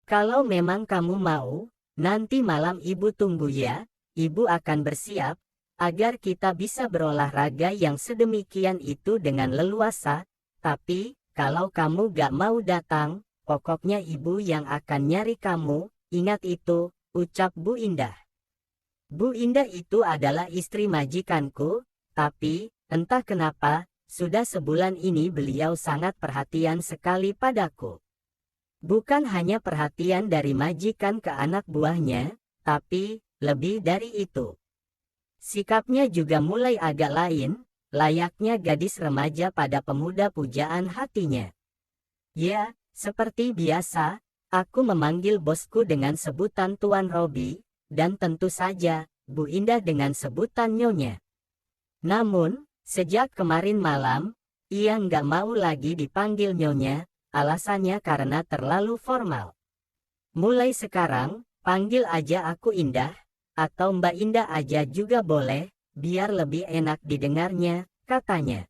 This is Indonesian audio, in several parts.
Kalau memang kamu mau, nanti malam ibu tunggu ya, ibu akan bersiap, agar kita bisa berolahraga yang sedemikian itu dengan leluasa, tapi, kalau kamu gak mau datang, pokoknya ibu yang akan nyari kamu, ingat itu, ucap Bu Indah. Bu Indah itu adalah istri majikanku, tapi, entah kenapa, sudah sebulan ini beliau sangat perhatian sekali padaku. Bukan hanya perhatian dari majikan ke anak buahnya, tapi, lebih dari itu. Sikapnya juga mulai agak lain, layaknya gadis remaja pada pemuda pujaan hatinya. Ya, seperti biasa, aku memanggil bosku dengan sebutan Tuan Robi, dan tentu saja, Bu Indah dengan sebutan Nyonya. Namun, sejak kemarin malam, ia nggak mau lagi dipanggil Nyonya, alasannya karena terlalu formal. Mulai sekarang, panggil aja aku Indah, atau Mbak Indah aja juga boleh, biar lebih enak didengarnya, katanya.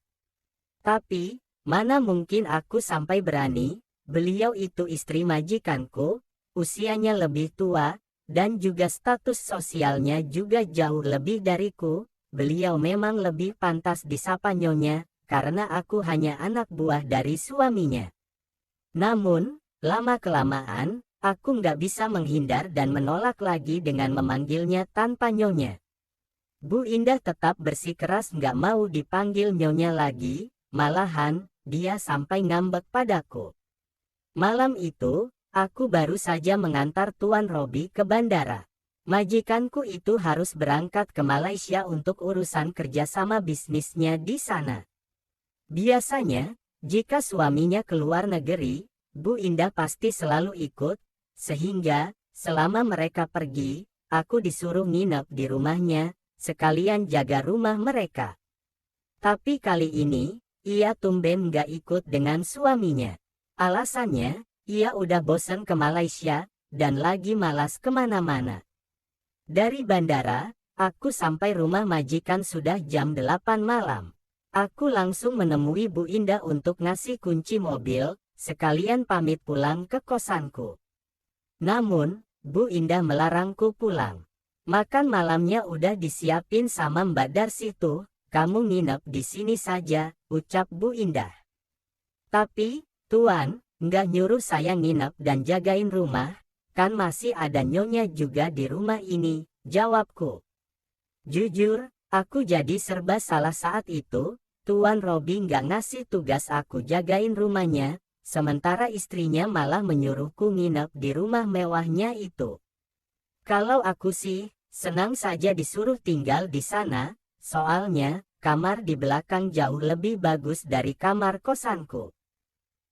Tapi, mana mungkin aku sampai berani, beliau itu istri majikanku, usianya lebih tua, dan juga status sosialnya juga jauh lebih dariku, beliau memang lebih pantas disapa Nyonya, karena aku hanya anak buah dari suaminya. Namun, lama-kelamaan, aku nggak bisa menghindar dan menolak lagi dengan memanggilnya tanpa Nyonya. Bu Indah tetap bersikeras nggak mau dipanggil Nyonya lagi, malahan, dia sampai ngambek padaku. Malam itu, aku baru saja mengantar Tuan Robi ke bandara. Majikanku itu harus berangkat ke Malaysia untuk urusan kerjasama bisnisnya di sana. Biasanya, jika suaminya keluar negeri, Bu Indah pasti selalu ikut, sehingga, selama mereka pergi, aku disuruh nginep di rumahnya, sekalian jaga rumah mereka. Tapi kali ini, ia tumben gak ikut dengan suaminya. Alasannya, ia udah bosan ke Malaysia, dan lagi malas kemana-mana. Dari bandara, aku sampai rumah majikan sudah jam 8 malam. Aku langsung menemui Bu Indah untuk ngasih kunci mobil, sekalian pamit pulang ke kosanku. Namun, Bu Indah melarangku pulang. Makan malamnya udah disiapin sama Mbak Darsi tuh, kamu nginep di sini saja, ucap Bu Indah. Tapi, Tuan, nggak nyuruh saya nginep dan jagain rumah, kan masih ada Nyonya juga di rumah ini, jawabku. Jujur, aku jadi serba salah saat itu, Tuan Robi nggak ngasih tugas aku jagain rumahnya, sementara istrinya malah menyuruhku nginep di rumah mewahnya itu. Kalau aku sih, senang saja disuruh tinggal di sana, soalnya, kamar di belakang jauh lebih bagus dari kamar kosanku.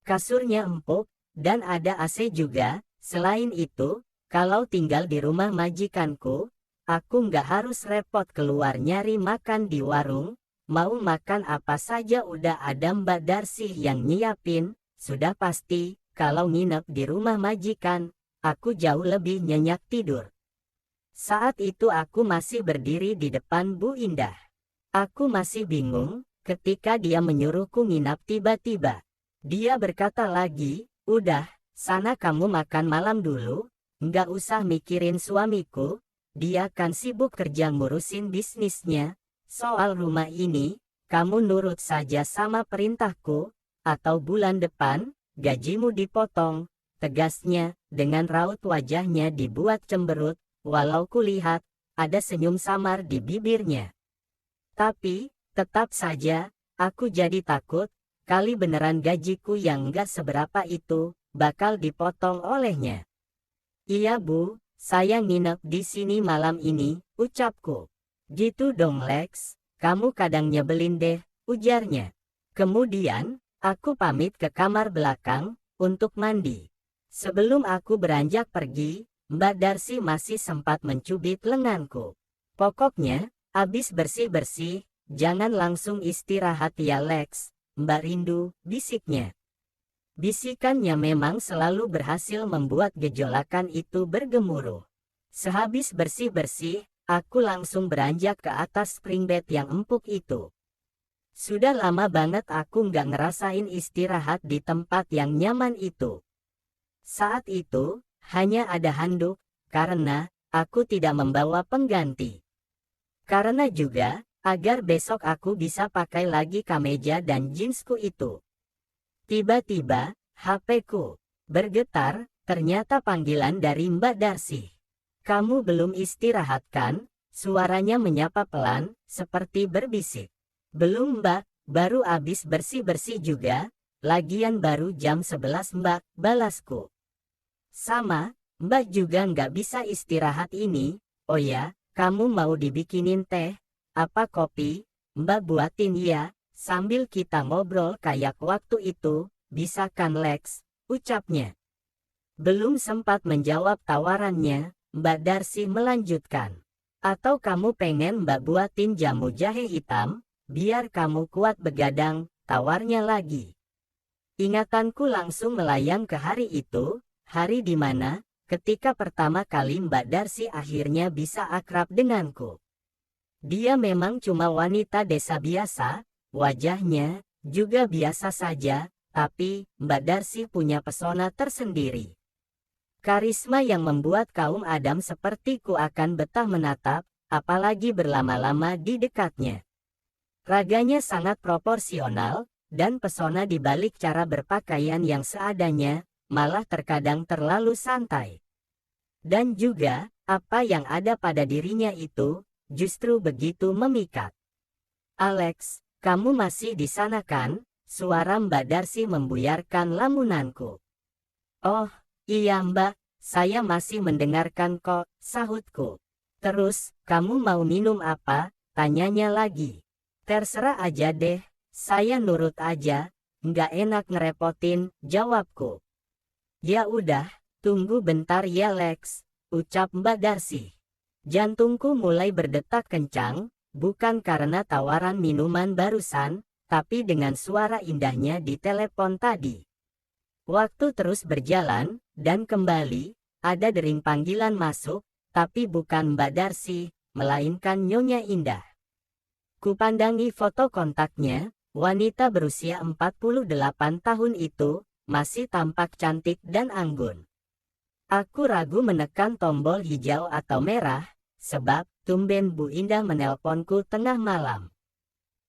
Kasurnya empuk, dan ada AC juga, selain itu, kalau tinggal di rumah majikanku, aku nggak harus repot keluar nyari makan di warung, mau makan apa saja udah ada Mbak Darsi yang nyiapin, sudah pasti, kalau nginep di rumah majikan, aku jauh lebih nyenyak tidur. Saat itu aku masih berdiri di depan Bu Indah. Aku masih bingung, ketika dia menyuruhku nginap tiba-tiba. Dia berkata lagi, udah, sana kamu makan malam dulu, nggak usah mikirin suamiku, dia kan sibuk kerja ngurusin bisnisnya, soal rumah ini, kamu nurut saja sama perintahku, atau bulan depan, gajimu dipotong, tegasnya, dengan raut wajahnya dibuat cemberut, walau kulihat, ada senyum samar di bibirnya. Tapi, tetap saja, aku jadi takut, kali beneran gajiku yang nggak seberapa itu, bakal dipotong olehnya. Iya Bu, saya nginep di sini malam ini, ucapku. Gitu dong Lex, kamu kadang nyebelin deh, ujarnya. Kemudian, aku pamit ke kamar belakang, untuk mandi. Sebelum aku beranjak pergi, Mbak Darsi masih sempat mencubit lenganku. Pokoknya, abis bersih-bersih, jangan langsung istirahat ya Lex, Mbak Rindu, bisiknya. Bisikannya memang selalu berhasil membuat gejolakan itu bergemuruh. Sehabis bersih-bersih, aku langsung beranjak ke atas spring bed yang empuk itu. Sudah lama banget aku nggak ngerasain istirahat di tempat yang nyaman itu. Saat itu, Hanya ada handuk, karena aku tidak membawa pengganti. Karena juga, agar besok aku bisa pakai lagi kemeja dan jeansku itu. Tiba-tiba, HP-ku bergetar, ternyata panggilan dari Mbak Darcy. Kamu belum istirahat kan? Suaranya menyapa pelan, seperti berbisik. Belum Mbak, baru habis bersih-bersih juga. Lagian baru jam 11 Mbak, balasku. Sama, Mbak juga nggak bisa istirahat ini. Oh ya, kamu mau dibikinin teh? Apa kopi? Mbak buatin ya, sambil kita ngobrol kayak waktu itu, bisa kan Lex? Ucapnya. Belum sempat menjawab tawarannya, Mbak Darcy melanjutkan. Atau kamu pengen Mbak buatin jamu jahe hitam, biar kamu kuat begadang, tawarnya lagi. Ingatanku langsung melayang ke hari itu, hari di mana, ketika pertama kali Mbak Darcy akhirnya bisa akrab denganku. Dia memang cuma wanita desa biasa, wajahnya juga biasa saja, tapi Mbak Darcy punya pesona tersendiri. Karisma yang membuat kaum Adam sepertiku akan betah menatap, apalagi berlama-lama di dekatnya. Raganya sangat proporsional, dan pesona di balik cara berpakaian yang seadanya, malah terkadang terlalu santai. Dan juga, apa yang ada pada dirinya itu, justru begitu memikat. Alex, kamu masih di sana kan? Suara Mbak Darcy membuyarkan lamunanku. Oh, iya Mbak, saya masih mendengarkan kok, sahutku. Terus, kamu mau minum apa? Tanyanya lagi. Terserah aja deh, saya nurut aja, nggak enak ngerepotin, jawabku. Ya udah, tunggu bentar ya Lex, ucap Mbak Darcy. Jantungku mulai berdetak kencang, bukan karena tawaran minuman barusan, tapi dengan suara indahnya di telepon tadi. Waktu terus berjalan, dan kembali, ada dering panggilan masuk, tapi bukan Mbak Darcy, melainkan Nyonya Indah. Kupandangi foto kontaknya, wanita berusia 48 tahun itu, masih tampak cantik dan anggun. Aku ragu menekan tombol hijau atau merah, sebab tumben Bu Indah menelponku tengah malam.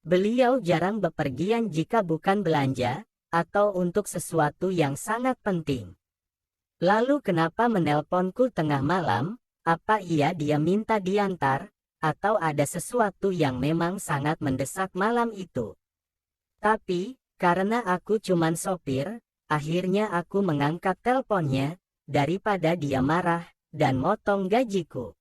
Beliau jarang bepergian jika bukan belanja, atau untuk sesuatu yang sangat penting. Lalu kenapa menelponku tengah malam? Apa dia minta diantar, atau ada sesuatu yang memang sangat mendesak malam itu? Tapi, karena aku cuman sopir, akhirnya aku mengangkat teleponnya, daripada dia marah, dan motong gajiku.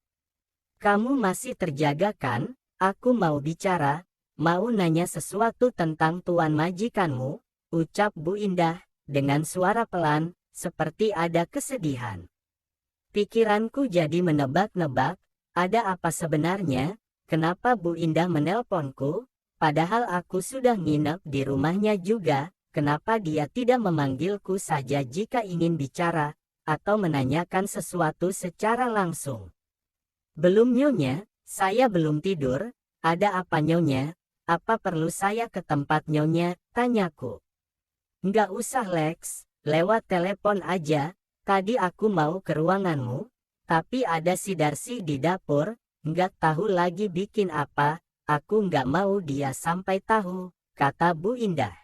Kamu masih terjaga kan? Aku mau bicara, mau nanya sesuatu tentang tuan majikanmu, ucap Bu Indah, dengan suara pelan, seperti ada kesedihan. Pikiranku jadi menebak-nebak, ada apa sebenarnya, kenapa Bu Indah menelponku, padahal aku sudah nginep di rumahnya juga, kenapa dia tidak memanggilku saja jika ingin bicara, atau menanyakan sesuatu secara langsung. Belum Nyonya, saya belum tidur, ada apa Nyonya, apa perlu saya ke tempat Nyonya, tanyaku. Nggak usah Lex, lewat telepon aja, tadi aku mau ke ruanganmu, tapi ada si Darcy di dapur, nggak tahu lagi bikin apa, aku nggak mau dia sampai tahu, kata Bu Indah.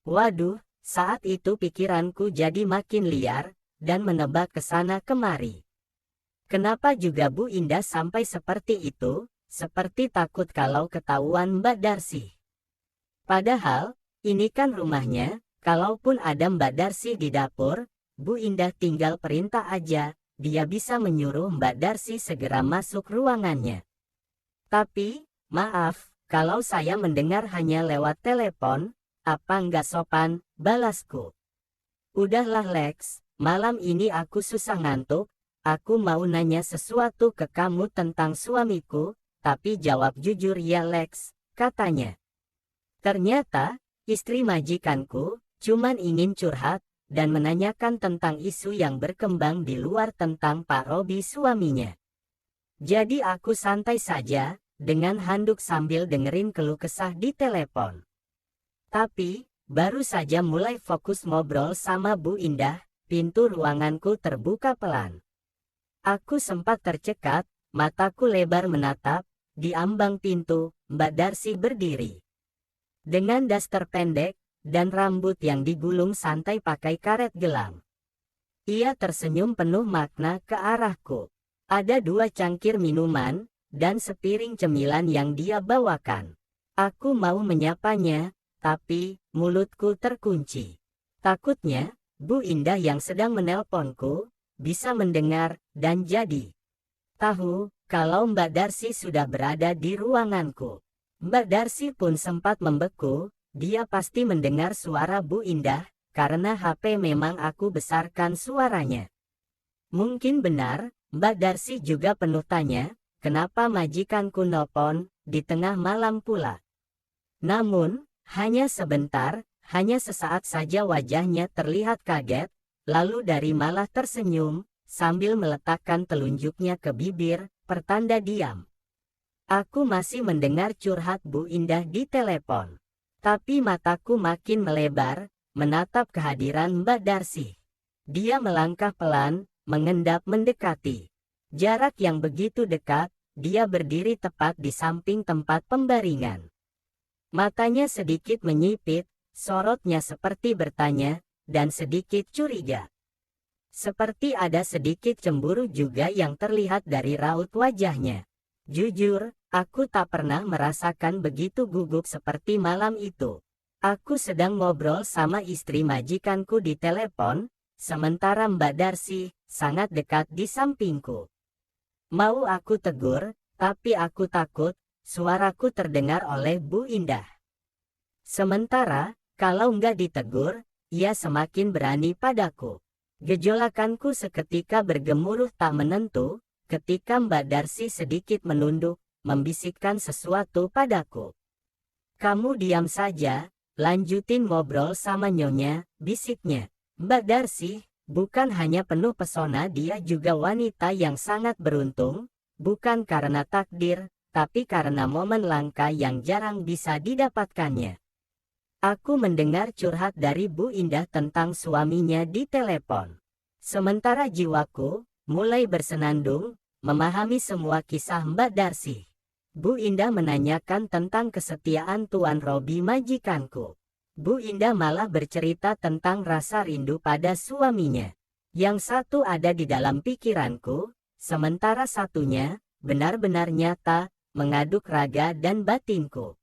Waduh, saat itu pikiranku jadi makin liar, dan menebak ke sana kemari. Kenapa juga Bu Indah sampai seperti itu, seperti takut kalau ketahuan Mbak Darcy. Padahal, ini kan rumahnya, kalaupun ada Mbak Darcy di dapur, Bu Indah tinggal perintah aja, dia bisa menyuruh Mbak Darcy segera masuk ruangannya. Tapi, maaf, kalau saya mendengar hanya lewat telepon, apa nggak sopan, balasku. Udahlah Lex, malam ini aku susah ngantuk, aku mau nanya sesuatu ke kamu tentang suamiku, tapi jawab jujur ya Lex, katanya. Ternyata, istri majikanku, cuman ingin curhat, dan menanyakan tentang isu yang berkembang di luar tentang Pak Robi suaminya. Jadi aku santai saja, dengan handuk sambil dengerin keluh kesah di telepon. Tapi, baru saja mulai fokus ngobrol sama Bu Indah, pintu ruanganku terbuka pelan. Aku sempat tercekat, mataku lebar menatap. Di ambang pintu, Mbak Darcy berdiri. Dengan daster pendek, dan rambut yang digulung santai pakai karet gelang. Ia tersenyum penuh makna ke arahku. Ada 2 cangkir minuman, dan sepiring cemilan yang dia bawakan. Aku mau menyapanya, tapi mulutku terkunci. Takutnya, Bu Indah yang sedang menelponku, bisa mendengar, dan jadi tahu kalau Mbak Darcy sudah berada di ruanganku. Mbak Darcy pun sempat membeku, dia pasti mendengar suara Bu Indah, karena HP memang aku besarkan suaranya. Mungkin benar, Mbak Darcy juga penuh tanya, kenapa majikanku nelpon, di tengah malam pula. Namun, hanya sebentar, hanya sesaat saja wajahnya terlihat kaget, lalu dari malah tersenyum, sambil meletakkan telunjuknya ke bibir, pertanda diam. Aku masih mendengar curhat Bu Indah di telepon. Tapi mataku makin melebar, menatap kehadiran Mbak Darcy. Dia melangkah pelan, mengendap mendekati. Jarak yang begitu dekat, dia berdiri tepat di samping tempat pembaringan. Matanya sedikit menyipit, sorotnya seperti bertanya, dan sedikit curiga. Seperti ada sedikit cemburu juga yang terlihat dari raut wajahnya. Jujur, aku tak pernah merasakan begitu gugup seperti malam itu. Aku sedang ngobrol sama istri majikanku di telepon, sementara Mbak Darcy sangat dekat di sampingku. Mau aku tegur, tapi aku takut, suaraku terdengar oleh Bu Indah. Sementara, kalau nggak ditegur, ia semakin berani padaku. Gejolakanku seketika bergemuruh tak menentu, ketika Mbak Darcy sedikit menunduk, membisikkan sesuatu padaku. Kamu diam saja, lanjutin ngobrol sama Nyonya, bisiknya. Mbak Darcy, bukan hanya penuh pesona, dia juga wanita yang sangat beruntung, bukan karena takdir, tapi karena momen langka yang jarang bisa didapatkannya. Aku mendengar curhat dari Bu Indah tentang suaminya di telepon. Sementara jiwaku mulai bersenandung, memahami semua kisah Mbak Darcy. Bu Indah menanyakan tentang kesetiaan Tuan Robi majikanku. Bu Indah malah bercerita tentang rasa rindu pada suaminya. Yang satu ada di dalam pikiranku, sementara satunya benar-benar nyata, mengaduk raga dan batinku.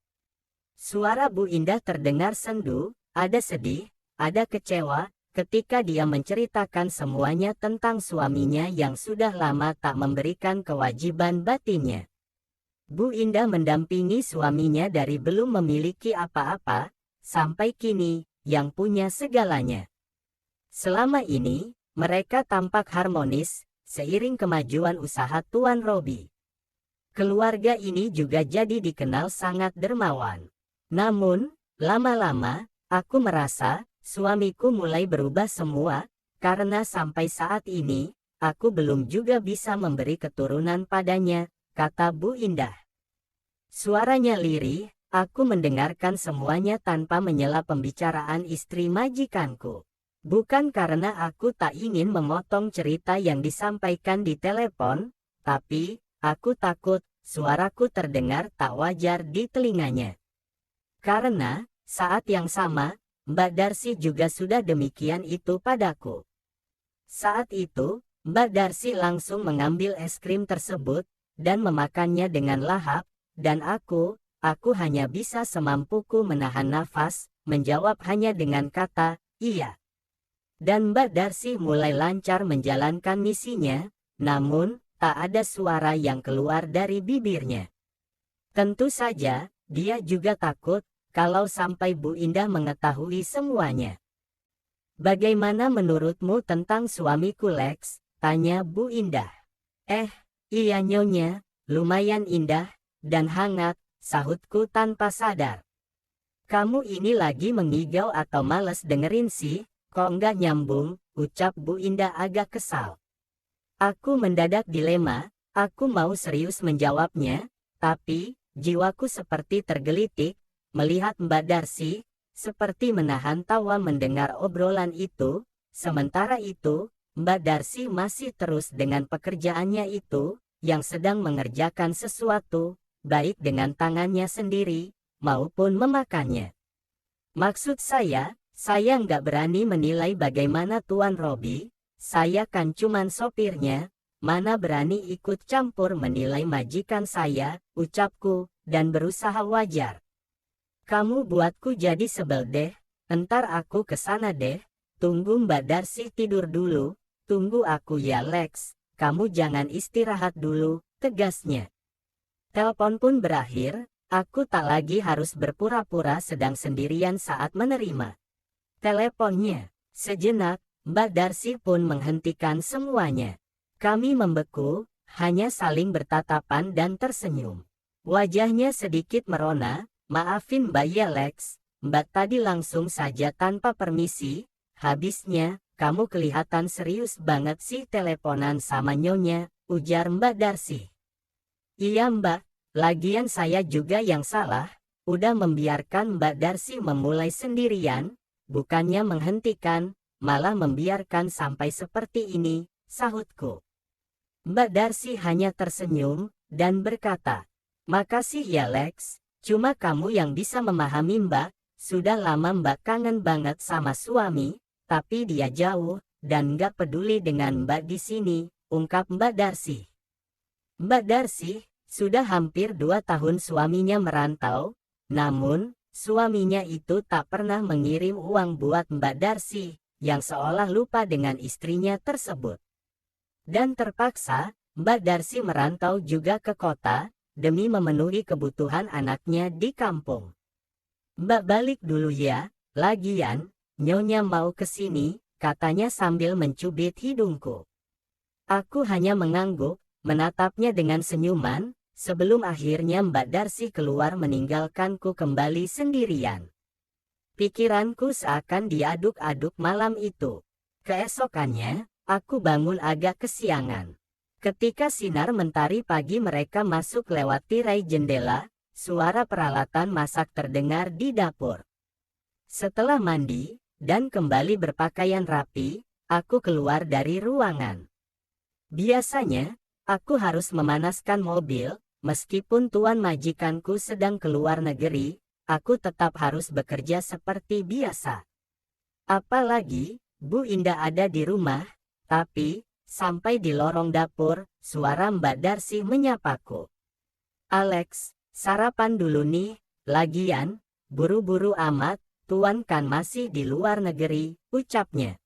Suara Bu Indah terdengar sendu, ada sedih, ada kecewa, ketika dia menceritakan semuanya tentang suaminya yang sudah lama tak memberikan kewajiban batinnya. Bu Indah mendampingi suaminya dari belum memiliki apa-apa, sampai kini, yang punya segalanya. Selama ini, mereka tampak harmonis, seiring kemajuan usaha Tuan Robi. Keluarga ini juga jadi dikenal sangat dermawan. Namun, lama-lama, aku merasa, suamiku mulai berubah semua, karena sampai saat ini, aku belum juga bisa memberi keturunan padanya, kata Bu Indah. Suaranya lirih, aku mendengarkan semuanya tanpa menyela pembicaraan istri majikanku. Bukan karena aku tak ingin memotong cerita yang disampaikan di telepon, tapi, aku takut, suaraku terdengar tak wajar di telinganya. Karena, saat yang sama, Mbak Darcy juga sudah demikian itu padaku. Saat itu, Mbak Darcy langsung mengambil es krim tersebut, dan memakannya dengan lahap, dan aku hanya bisa semampuku menahan nafas, menjawab hanya dengan kata, iya. Dan Mbak Darcy mulai lancar menjalankan misinya, namun, tak ada suara yang keluar dari bibirnya. Tentu saja, dia juga takut, kalau sampai Bu Indah mengetahui semuanya. Bagaimana menurutmu tentang suamiku Lex? Tanya Bu Indah. Iya Nyonya, lumayan indah, dan hangat, sahutku tanpa sadar. Kamu ini lagi mengigau atau males dengerin sih, kok nggak nyambung, ucap Bu Indah agak kesal. Aku mendadak dilema, aku mau serius menjawabnya, tapi, jiwaku seperti tergelitik, melihat Mbak Darcy, seperti menahan tawa mendengar obrolan itu, Sementara itu, Mbak Darcy masih terus dengan pekerjaannya itu, yang sedang mengerjakan sesuatu, baik dengan tangannya sendiri, maupun memakannya. Maksud saya nggak berani menilai bagaimana Tuan Robbie, saya kan cuman sopirnya, mana berani ikut campur menilai majikan saya, ucapku, dan berusaha wajar. Kamu buatku jadi sebel deh, entar aku kesana deh, tunggu Mbak Darcy tidur dulu, tunggu aku ya Lex, kamu jangan istirahat dulu, tegasnya. Telepon pun berakhir, aku tak lagi harus berpura-pura sedang sendirian saat menerima teleponnya. Sejenak, Mbak Darcy pun menghentikan semuanya. Kami membeku, hanya saling bertatapan dan tersenyum. Wajahnya sedikit merona, maafin Mbak ya Lex, Mbak tadi langsung saja tanpa permisi, habisnya, kamu kelihatan serius banget sih teleponan sama Nyonya, ujar Mbak Darcy. Iya Mbak, lagian saya juga yang salah, udah membiarkan Mbak Darcy memulai sendirian, bukannya menghentikan, malah membiarkan sampai seperti ini, sahutku. Mbak Darcy hanya tersenyum, dan berkata, makasih ya Lex, cuma kamu yang bisa memahami Mbak, sudah lama Mbak kangen banget sama suami, tapi dia jauh, dan nggak peduli dengan Mbak di sini, ungkap Mbak Darcy. Mbak Darcy, sudah hampir 2 tahun suaminya merantau, namun, suaminya itu tak pernah mengirim uang buat Mbak Darcy, yang seolah lupa dengan istrinya tersebut. Dan terpaksa, Mbak Darcy merantau juga ke kota, demi memenuhi kebutuhan anaknya di kampung. Mbak balik dulu ya, lagian, Nyonya mau ke sini, katanya sambil mencubit hidungku. Aku hanya mengangguk, menatapnya dengan senyuman, sebelum akhirnya Mbak Darcy keluar meninggalkanku kembali sendirian. Pikiranku seakan diaduk-aduk malam itu. Keesokannya, aku bangun agak kesiangan. Ketika sinar mentari pagi mereka masuk lewat tirai jendela, suara peralatan masak terdengar di dapur. Setelah mandi, dan kembali berpakaian rapi, aku keluar dari ruangan. Biasanya, aku harus memanaskan mobil, meskipun tuan majikanku sedang keluar negeri, aku tetap harus bekerja seperti biasa. Apalagi, Bu Indah ada di rumah, tapi, sampai di lorong dapur, suara Mbak Darcy menyapaku. Alex, sarapan dulu nih, lagian, buru-buru amat, Tuan kan masih di luar negeri, ucapnya.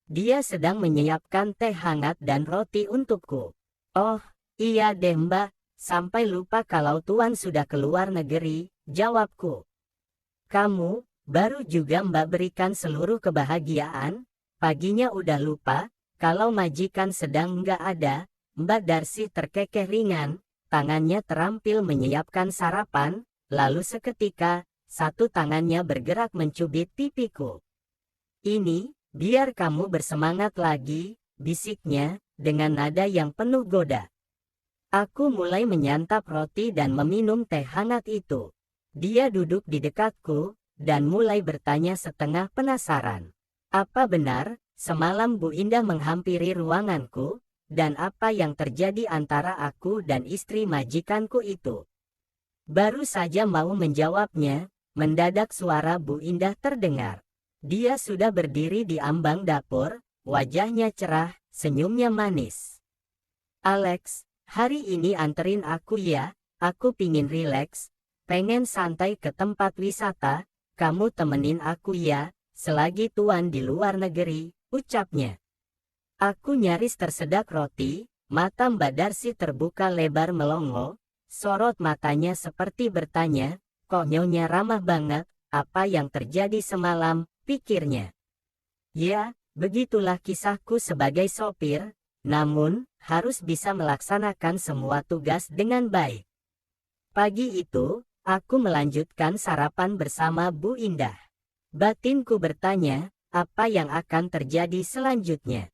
Dia sedang menyiapkan teh hangat dan roti untukku. Oh, iya deh Mbak, sampai lupa kalau Tuan sudah keluar negeri, jawabku. Kamu, baru juga Mbak berikan seluruh kebahagiaan, paginya udah lupa, kalau majikan sedang nggak ada, Mbak Darcy terkekeh ringan, tangannya terampil menyiapkan sarapan, lalu seketika, satu tangannya bergerak mencubit pipiku. Ini, biar kamu bersemangat lagi, bisiknya, dengan nada yang penuh goda. Aku mulai menyantap roti dan meminum teh hangat itu. Dia duduk di dekatku, dan mulai bertanya setengah penasaran. Apa benar, semalam Bu Indah menghampiri ruanganku, dan apa yang terjadi antara aku dan istri majikanku itu? Baru saja mau menjawabnya, mendadak suara Bu Indah terdengar. Dia sudah berdiri di ambang dapur, wajahnya cerah, senyumnya manis. Alex, hari ini anterin aku ya, aku pingin rileks, pengen santai ke tempat wisata, kamu temenin aku ya, selagi Tuan di luar negeri, ucapnya. Aku nyaris tersedak roti, mata Mbak Darcy terbuka lebar melongo, sorot matanya seperti bertanya, kok Nyonya ramah banget, apa yang terjadi semalam, pikirnya. Ya, begitulah kisahku sebagai sopir, namun, harus bisa melaksanakan semua tugas dengan baik. Pagi itu, aku melanjutkan sarapan bersama Bu Indah. Batinku bertanya, apa yang akan terjadi selanjutnya.